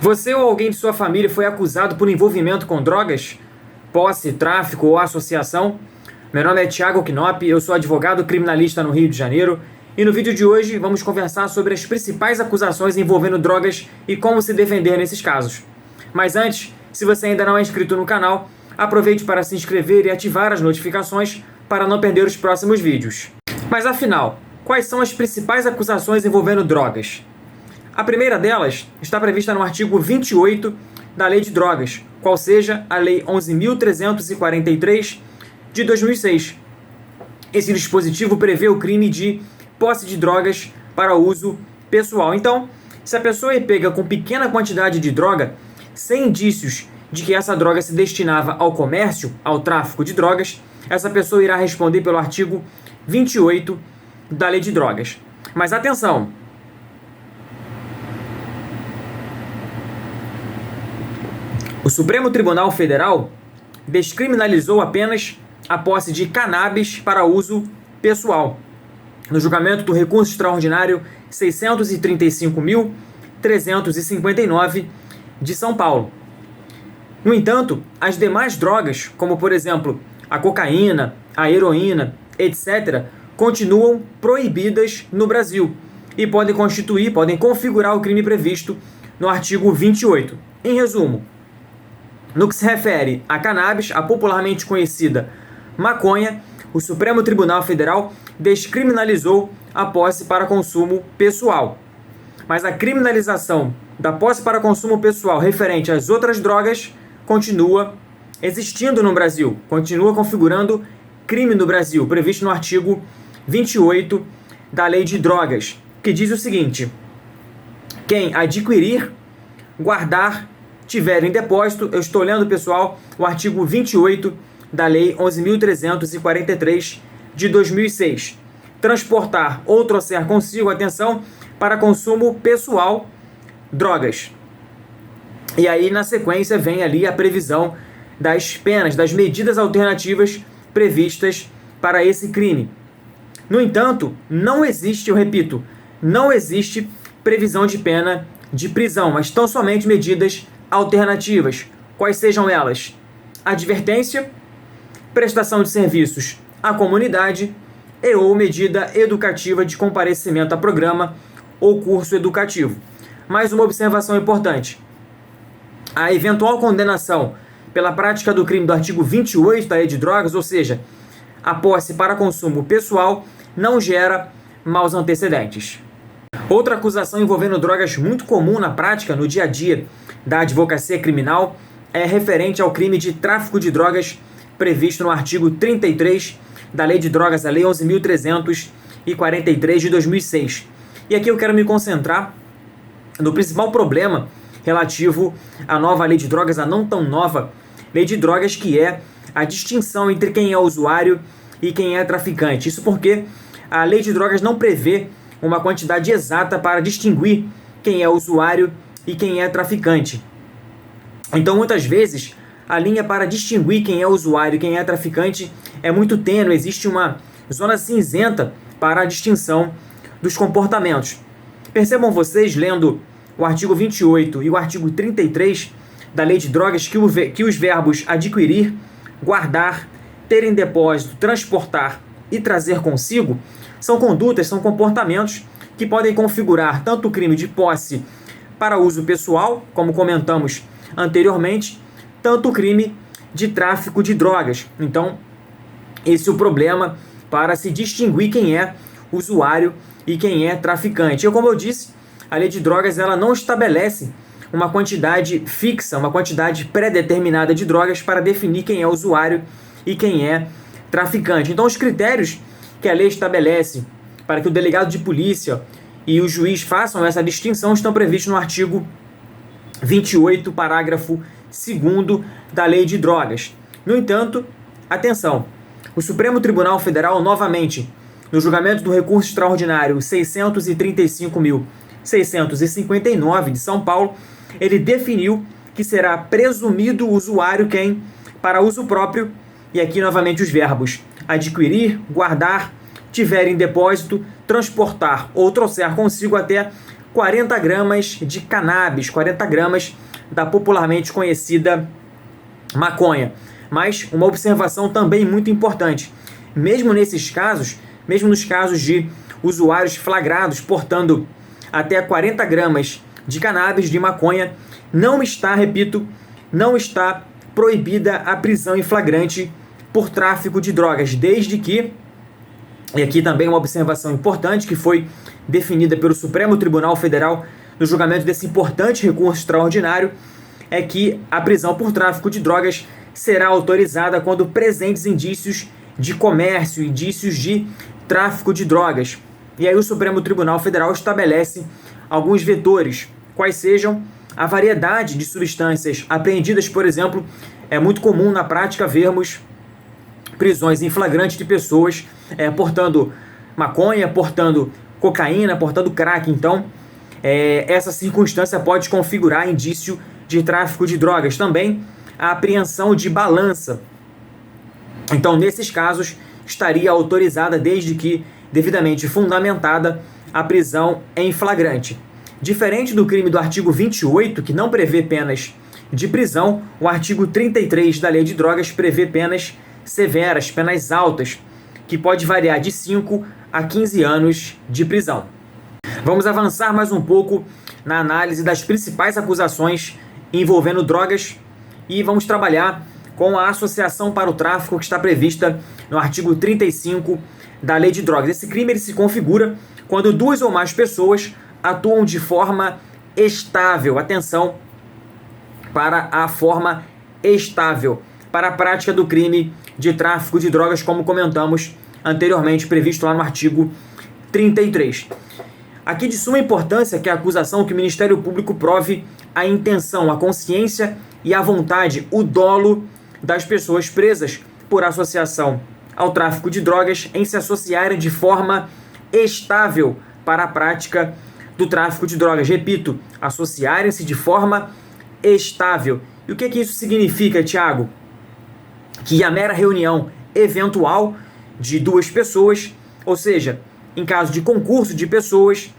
Você ou alguém de sua família foi acusado por envolvimento com drogas, posse, tráfico ou associação? Meu nome é Thiago Knop, eu sou advogado criminalista no Rio de Janeiro e no vídeo de hoje vamos conversar sobre as principais acusações envolvendo drogas e como se defender nesses casos. Mas antes, se você ainda não é inscrito no canal, aproveite para se inscrever e ativar as notificações para não perder os próximos vídeos. Mas afinal, quais são as principais acusações envolvendo drogas? A primeira delas está prevista no artigo 28 da Lei de Drogas, qual seja a Lei 11.343 de 2006. Esse dispositivo prevê o crime de posse de drogas para uso pessoal. Então, se a pessoa é pega com pequena quantidade de droga, sem indícios de que essa droga se destinava ao comércio, ao tráfico de drogas, essa pessoa irá responder pelo artigo 28 da Lei de Drogas. Mas atenção! O Supremo Tribunal Federal descriminalizou apenas a posse de cannabis para uso pessoal, no julgamento do recurso extraordinário 635.359 de São Paulo. No entanto, as demais drogas, como por exemplo a cocaína, a heroína, etc., continuam proibidas no Brasil e podem configurar o crime previsto no artigo 28. Em resumo, no que se refere a cannabis, a popularmente conhecida maconha, o Supremo Tribunal Federal descriminalizou a posse para consumo pessoal. Mas a criminalização da posse para consumo pessoal referente às outras drogas continua existindo no Brasil, continua configurando crime no Brasil, previsto no artigo 28 da Lei de Drogas, que diz o seguinte: quem adquirir, guardar, tiver em depósito, eu estou lendo, pessoal, o artigo 28 da Lei 11.343 de 2006, transportar ou trouxer consigo, atenção, para consumo pessoal, drogas. E aí, na sequência, vem ali a previsão das penas, das medidas alternativas previstas para esse crime. No entanto, não existe, eu repito, não existe previsão de pena de prisão, mas tão somente medidas alternativas. Quais sejam elas? Advertência, prestação de serviços à comunidade e ou medida educativa de comparecimento a programa ou curso educativo. Mais uma observação importante: a eventual condenação pela prática do crime do artigo 28 da Lei de Drogas, ou seja, a posse para consumo pessoal, não gera maus antecedentes. Outra acusação envolvendo drogas muito comum na prática, no dia a dia da advocacia criminal, é referente ao crime de tráfico de drogas previsto no artigo 33 da Lei de Drogas, a Lei 11.343 de 2006. E aqui eu quero me concentrar no principal problema relativo à nova Lei de Drogas, a não tão nova Lei de Drogas, que é a distinção entre quem é usuário e quem é traficante. Isso porque a Lei de Drogas não prevê uma quantidade exata para distinguir quem é usuário e quem é traficante. Então, muitas vezes, a linha para distinguir quem é usuário e quem é traficante é muito tênue, existe uma zona cinzenta para a distinção dos comportamentos. Percebam vocês, lendo o artigo 28 e o artigo 33 da Lei de Drogas, que os verbos adquirir, guardar, ter em depósito, transportar e trazer consigo são condutas, são comportamentos que podem configurar tanto o crime de posse para uso pessoal, como comentamos anteriormente, tanto o crime de tráfico de drogas. Então, esse é o problema para se distinguir quem é usuário e quem é traficante. E como eu disse, a Lei de Drogas ela não estabelece uma quantidade fixa, uma quantidade pré-determinada de drogas para definir quem é usuário e quem é traficante. Então, os critérios que a lei estabelece para que o delegado de polícia e o juiz façam essa distinção estão previstos no artigo 28, parágrafo 2º da Lei de Drogas. No entanto, atenção, o Supremo Tribunal Federal, novamente, no julgamento do recurso extraordinário 635.659 de São Paulo, ele definiu que será presumido usuário quem, para uso próprio, e aqui novamente os verbos adquirir, guardar, tiver em depósito, transportar ou trouxer consigo até 40 gramas de cannabis, 40 gramas da popularmente conhecida maconha. Mas uma observação também muito importante, mesmo nesses casos, mesmo nos casos de usuários flagrados portando até 40 gramas de cannabis, de maconha, não está, repito, não está proibida a prisão em flagrante por tráfico de drogas, desde que, e aqui também uma observação importante que foi definida pelo Supremo Tribunal Federal no julgamento desse importante recurso extraordinário, é que a prisão por tráfico de drogas será autorizada quando presentes indícios de comércio, indícios de tráfico de drogas. E aí o Supremo Tribunal Federal estabelece alguns vetores, quais sejam a variedade de substâncias apreendidas. Por exemplo, é muito comum na prática vermos prisões em flagrante de pessoas portando maconha, portando cocaína, portando crack. Então, essa circunstância pode configurar indício de tráfico de drogas. Também a apreensão de balança. Então, nesses casos, estaria autorizada, desde que devidamente fundamentada, a prisão em flagrante. Diferente do crime do artigo 28, que não prevê penas de prisão, o artigo 33 da Lei de Drogas prevê penas severas, penas altas, que pode variar de 5 a 15 anos de prisão. Vamos avançar mais um pouco na análise das principais acusações envolvendo drogas e vamos trabalhar com a associação para o tráfico que está prevista no artigo 35 da Lei de Drogas. Esse crime ele se configura quando duas ou mais pessoas atuam de forma estável. Atenção para a forma estável, para a prática do crime de tráfico de drogas, como comentamos anteriormente, previsto lá no artigo 33. Aqui de suma importância que a acusação, que o Ministério Público prove a intenção, a consciência e a vontade, o dolo das pessoas presas por associação ao tráfico de drogas em se associarem de forma estável para a prática do tráfico de drogas. Repito, associarem-se de forma estável. E o que isso significa, Tiago? Que a mera reunião eventual de duas pessoas, ou seja, em caso de concurso de pessoas,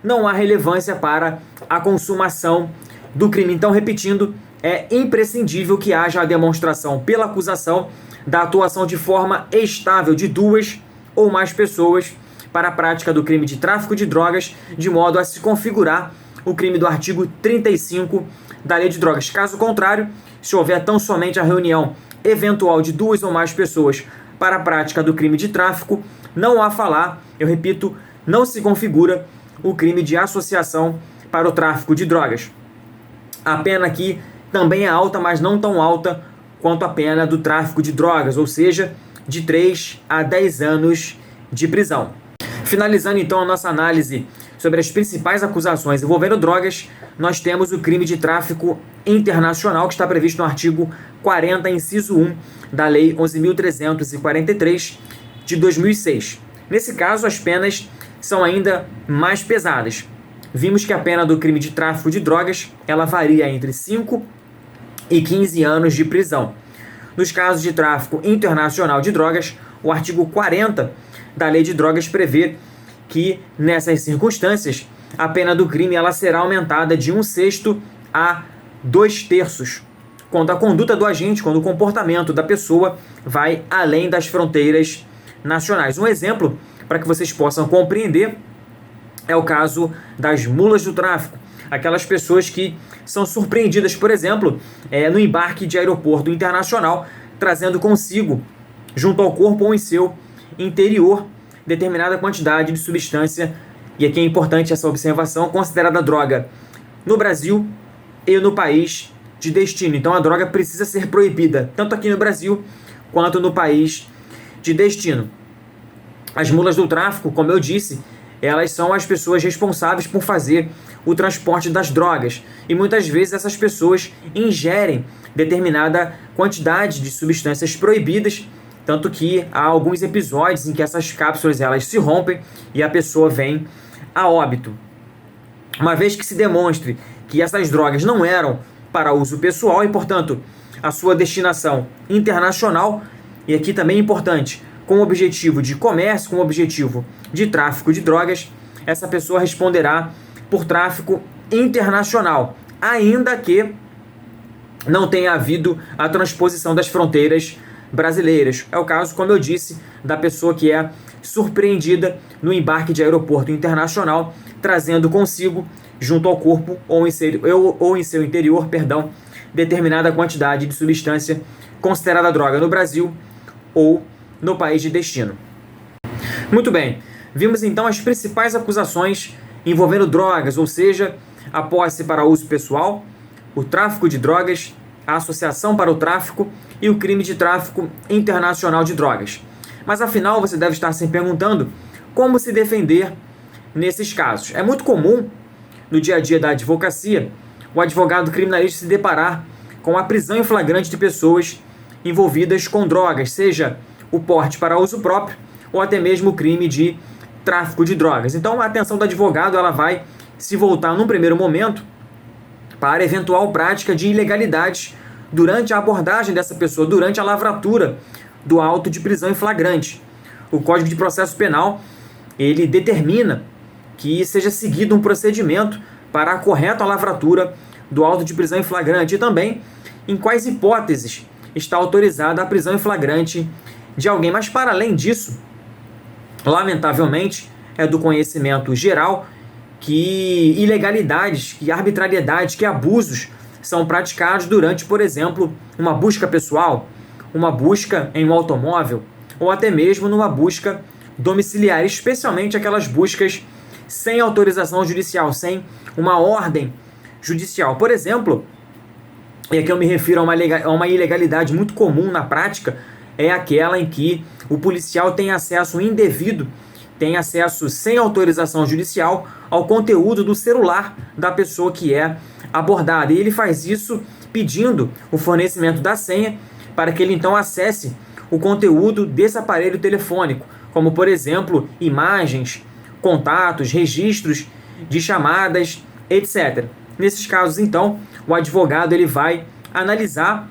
não há relevância para a consumação do crime. Então, repetindo, é imprescindível que haja a demonstração pela acusação da atuação de forma estável de duas ou mais pessoas para a prática do crime de tráfico de drogas, de modo a se configurar o crime do artigo 35 da Lei de Drogas. Caso contrário, se houver tão somente a reunião eventual de duas ou mais pessoas para a prática do crime de tráfico, não há falar, eu repito, não se configura o crime de associação para o tráfico de drogas. A pena aqui também é alta, mas não tão alta quanto a pena do tráfico de drogas, ou seja, de 3 a 10 anos de prisão. Finalizando então a nossa análise sobre as principais acusações envolvendo drogas, nós temos o crime de tráfico internacional, que está previsto no artigo 40, inciso 1 da Lei 11.343 de 2006. Nesse caso, as penas são ainda mais pesadas. Vimos que a pena do crime de tráfico de drogas ela varia entre 5 e 15 anos de prisão. Nos casos de tráfico internacional de drogas, o artigo 40 da Lei de Drogas prevê que, nessas circunstâncias, a pena do crime ela será aumentada de 1/6 a 2/3, quando a conduta do agente, quando o comportamento da pessoa vai além das fronteiras nacionais. Um exemplo, para que vocês possam compreender, é o caso das mulas do tráfico. Aquelas pessoas que são surpreendidas, por exemplo, no embarque de aeroporto internacional, trazendo consigo, junto ao corpo ou em seu interior, determinada quantidade de substância, e aqui é importante essa observação, considerada droga no Brasil e no país de destino. Então a droga precisa ser proibida, tanto aqui no Brasil quanto no país de destino. As mulas do tráfico, como eu disse, elas são as pessoas responsáveis por fazer o transporte das drogas. E muitas vezes essas pessoas ingerem determinada quantidade de substâncias proibidas, tanto que há alguns episódios em que essas cápsulas elas se rompem e a pessoa vem a óbito. Uma vez que se demonstre que essas drogas não eram para uso pessoal e, portanto, a sua destinação internacional, e aqui também é importante, com o objetivo de comércio, com o objetivo de tráfico de drogas, essa pessoa responderá por tráfico internacional, ainda que não tenha havido a transposição das fronteiras brasileiras. É o caso, como eu disse, da pessoa que é surpreendida no embarque de aeroporto internacional, trazendo consigo, junto ao corpo ou em seu interior, determinada quantidade de substância considerada droga no Brasil ou no país de destino. Muito bem, vimos então as principais acusações envolvendo drogas, ou seja, a posse para uso pessoal, o tráfico de drogas, a associação para o tráfico e o crime de tráfico internacional de drogas. Mas afinal, você deve estar se perguntando como se defender nesses casos. É muito comum, no dia a dia da advocacia, o advogado criminalista se deparar com a prisão em flagrante de pessoas envolvidas com drogas, seja o porte para uso próprio ou até mesmo o crime de tráfico de drogas. Então, a atenção do advogado ela vai se voltar, num primeiro momento, para eventual prática de ilegalidades durante a abordagem dessa pessoa, durante a lavratura do auto de prisão em flagrante. O Código de Processo Penal, ele determina que seja seguido um procedimento para a correta lavratura do auto de prisão em flagrante e também em quais hipóteses está autorizada a prisão em flagrante de alguém. Mas, para além disso, lamentavelmente, é do conhecimento geral que ilegalidades, que arbitrariedades, que abusos são praticados durante, por exemplo, uma busca pessoal, uma busca em um automóvel ou até mesmo numa busca domiciliar, especialmente aquelas buscas sem autorização judicial, sem uma ordem judicial. Por exemplo, e aqui eu me refiro a uma ilegalidade muito comum na prática, é aquela em que o policial tem acesso indevido, tem acesso sem autorização judicial ao conteúdo do celular da pessoa que é abordada. E ele faz isso pedindo o fornecimento da senha para que ele então acesse o conteúdo desse aparelho telefônico, como, por exemplo, imagens, contatos, registros de chamadas, etc. Nesses casos, então, o advogado ele vai analisar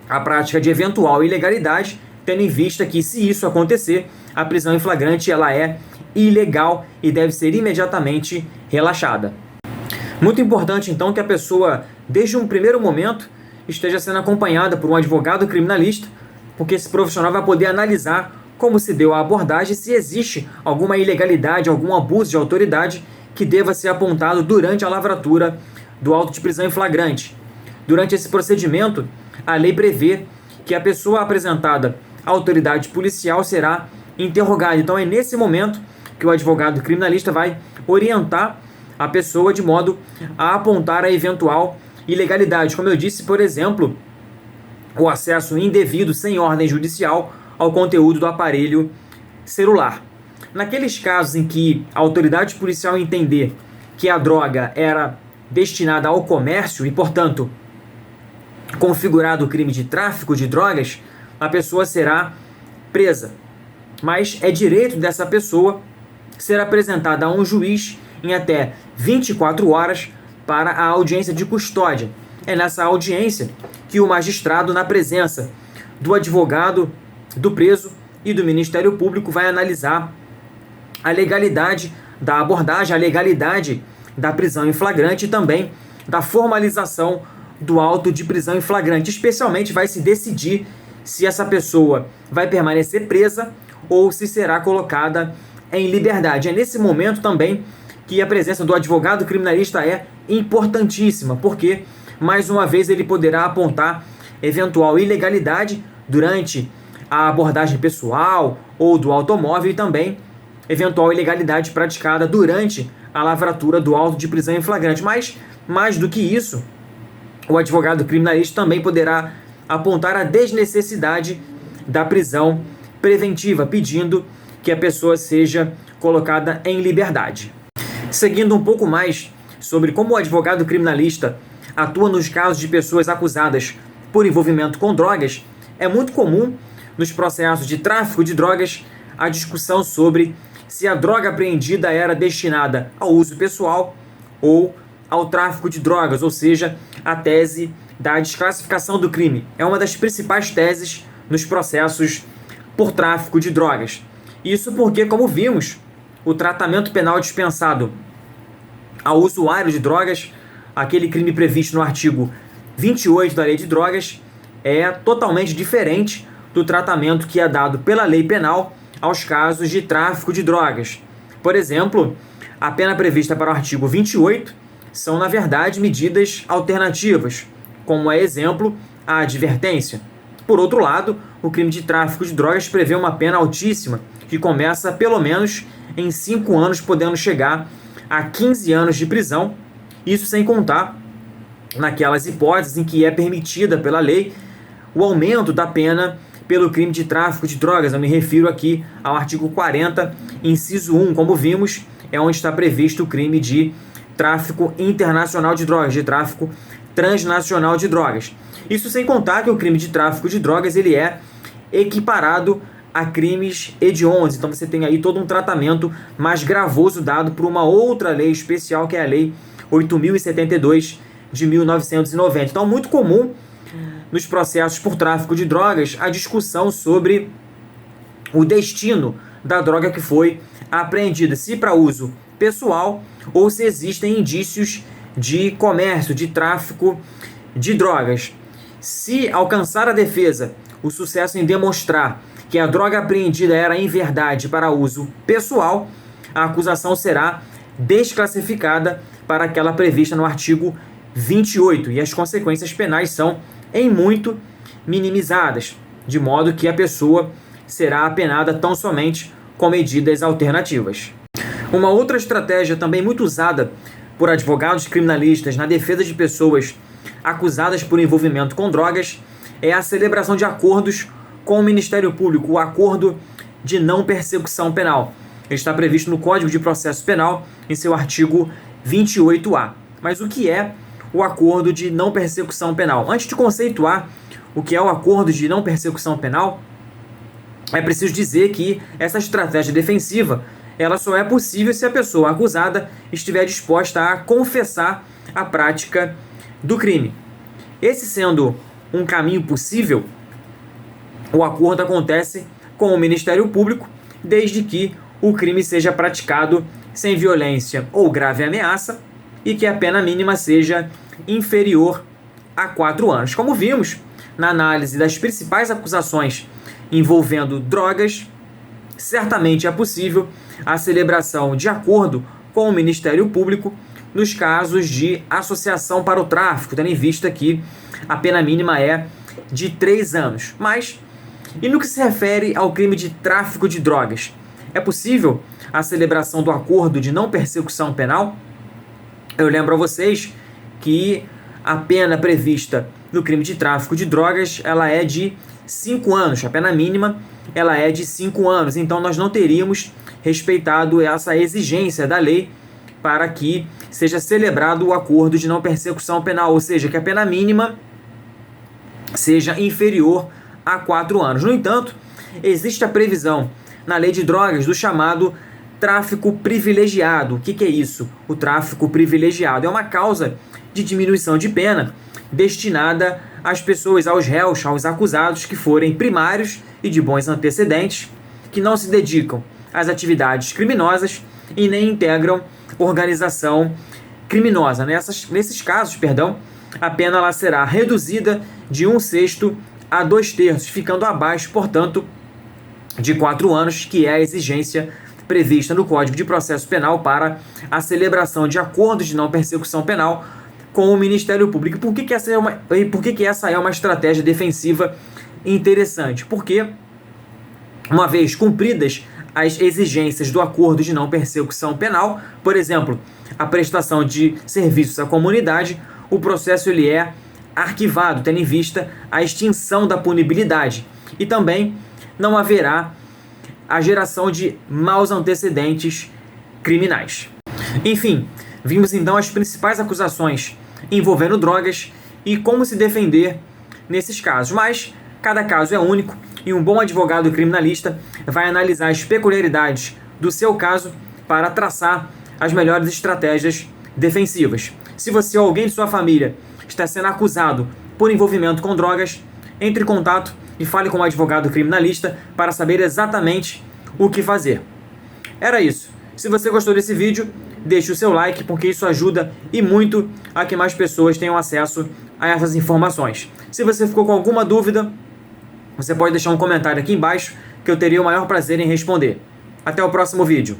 a prática de eventual ilegalidade, tendo em vista que, se isso acontecer, a prisão em flagrante ela é ilegal e deve ser imediatamente relaxada. Muito importante, então, que a pessoa, desde um primeiro momento, esteja sendo acompanhada por um advogado criminalista, porque esse profissional vai poder analisar como se deu a abordagem, se existe alguma ilegalidade, algum abuso de autoridade que deva ser apontado durante a lavratura do auto de prisão em flagrante. Durante esse procedimento, a lei prevê que a pessoa apresentada à autoridade policial será interrogada. Então é nesse momento que o advogado criminalista vai orientar a pessoa de modo a apontar a eventual ilegalidade. Como eu disse, por exemplo, o acesso indevido sem ordem judicial ao conteúdo do aparelho celular. Naqueles casos em que a autoridade policial entender que a droga era destinada ao comércio e, portanto, configurado o crime de tráfico de drogas, a pessoa será presa. Mas é direito dessa pessoa ser apresentada a um juiz em até 24 horas para a audiência de custódia. É nessa audiência que o magistrado, na presença do advogado, do preso e do Ministério Público, vai analisar a legalidade da abordagem, a legalidade da prisão em flagrante e também da formalização do auto de prisão em flagrante. Especialmente vai se decidir se essa pessoa vai permanecer presa ou se será colocada em liberdade. É nesse momento também que a presença do advogado criminalista é importantíssima, porque, mais uma vez, ele poderá apontar eventual ilegalidade durante a abordagem pessoal ou do automóvel e também eventual ilegalidade praticada durante a lavratura do auto de prisão em flagrante. Mas, mais do que isso, o advogado criminalista também poderá apontar a desnecessidade da prisão preventiva, pedindo que a pessoa seja colocada em liberdade. Seguindo um pouco mais sobre como o advogado criminalista atua nos casos de pessoas acusadas por envolvimento com drogas, é muito comum nos processos de tráfico de drogas a discussão sobre se a droga apreendida era destinada ao uso pessoal ou ao tráfico de drogas, ou seja, a tese da desclassificação do crime. É uma das principais teses nos processos por tráfico de drogas. Isso porque, como vimos, o tratamento penal dispensado ao usuário de drogas, aquele crime previsto no artigo 28 da Lei de Drogas, é totalmente diferente do tratamento que é dado pela lei penal aos casos de tráfico de drogas. Por exemplo, a pena prevista para o artigo 28 são, na verdade, medidas alternativas, como é exemplo a advertência. Por outro lado, o crime de tráfico de drogas prevê uma pena altíssima, que começa pelo menos em 5 anos, podendo chegar a 15 anos de prisão, isso sem contar naquelas hipóteses em que é permitida pela lei o aumento da pena pelo crime de tráfico de drogas. Eu me refiro aqui ao artigo 40, inciso 1, como vimos, é onde está previsto o crime de tráfico internacional de drogas, de tráfico transnacional de drogas. Isso sem contar que o crime de tráfico de drogas ele é equiparado a crimes hediondos, então você tem aí todo um tratamento mais gravoso dado por uma outra lei especial, que é a Lei 8.072 de 1990. Então, muito comum nos processos por tráfico de drogas a discussão sobre o destino da droga que foi apreendida, se para uso pessoal ou se existem indícios de comércio, de tráfico de drogas. Se alcançar a defesa o sucesso em demonstrar que a droga apreendida era em verdade para uso pessoal, a acusação será desclassificada para aquela prevista no artigo 28 e as consequências penais são em muito minimizadas, de modo que a pessoa será apenada tão somente com medidas alternativas. Uma outra estratégia também muito usada por advogados criminalistas na defesa de pessoas acusadas por envolvimento com drogas é a celebração de acordos com o Ministério Público, o acordo de não persecução penal. Ele está previsto no Código de Processo Penal, em seu artigo 28A. Mas o que é o acordo de não persecução penal? Antes de conceituar o que é o acordo de não persecução penal, é preciso dizer que essa estratégia defensiva ela só é possível se a pessoa acusada estiver disposta a confessar a prática do crime. Esse sendo um caminho possível, o acordo acontece com o Ministério Público, desde que o crime seja praticado sem violência ou grave ameaça e que a pena mínima seja inferior a 4 anos. Como vimos na análise das principais acusações envolvendo drogas, certamente é possível a celebração de acordo com o Ministério Público nos casos de associação para o tráfico, tendo em vista que a pena mínima é de 3 anos. Mas, e no que se refere ao crime de tráfico de drogas, é possível a celebração do acordo de não persecução penal? Eu lembro a vocês que a pena prevista no crime de tráfico de drogas ela é de 5 anos, a pena mínima ela é de 5 anos, então nós não teríamos respeitado essa exigência da lei para que seja celebrado o acordo de não persecução penal, ou seja, que a pena mínima seja inferior a 4 anos. No entanto, existe a previsão na Lei de Drogas do chamado tráfico privilegiado. O que é isso? O tráfico privilegiado é uma causa de diminuição de pena destinada às pessoas, aos réus, aos acusados que forem primários e de bons antecedentes, que não se dedicam às atividades criminosas e nem integram organização criminosa. Nesses casos, a pena ela será reduzida de 1/6 a 2/3, ficando abaixo, portanto, de 4 anos, que é a exigência prevista no Código de Processo Penal para a celebração de acordos de não persecução penal com o Ministério Público. Por que essa é uma estratégia defensiva interessante? Porque, uma vez cumpridas as exigências do acordo de não persecução penal, por exemplo, a prestação de serviços à comunidade, o processo ele é arquivado, tendo em vista a extinção da punibilidade. E também não haverá a geração de maus antecedentes criminais. Enfim, vimos então as principais acusações envolvendo drogas e como se defender nesses casos. Mas cada caso é único e um bom advogado criminalista vai analisar as peculiaridades do seu caso para traçar as melhores estratégias defensivas. Se você ou alguém de sua família está sendo acusado por envolvimento com drogas, entre em contato e fale com um advogado criminalista para saber exatamente o que fazer. Era isso. Se você gostou desse vídeo, deixe o seu like, porque isso ajuda e muito a que mais pessoas tenham acesso a essas informações. Se você ficou com alguma dúvida, você pode deixar um comentário aqui embaixo que eu teria o maior prazer em responder. Até o próximo vídeo.